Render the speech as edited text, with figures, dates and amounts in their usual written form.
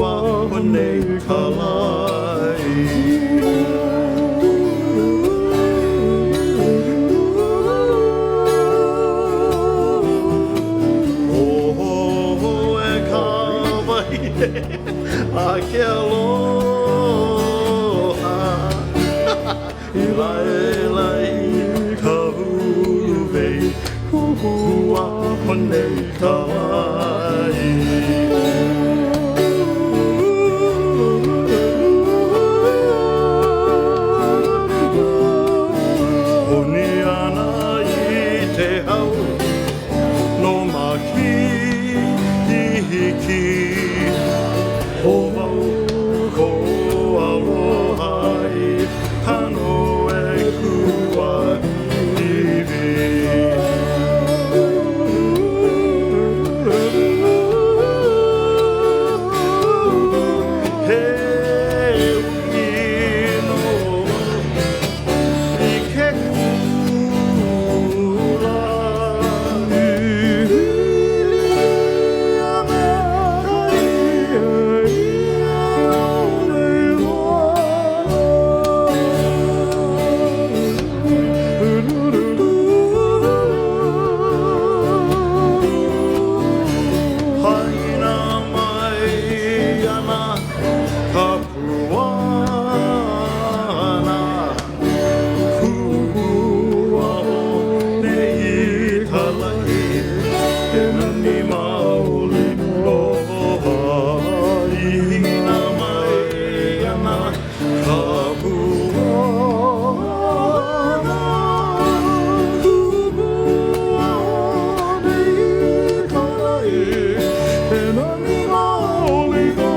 Hua Hone Kalai. A ke aloha I lai ka huwei Hua Hone Kalai. Honi ana I te hau no maki I hiki O mau ko aloha I hano e kua iwi. He ui no I ke kula Haina mai ana ka puana Kuhua nei ka lai E nani maoli loa Haina mai ana ka puana Kuhua nei ka lai E nani maoli do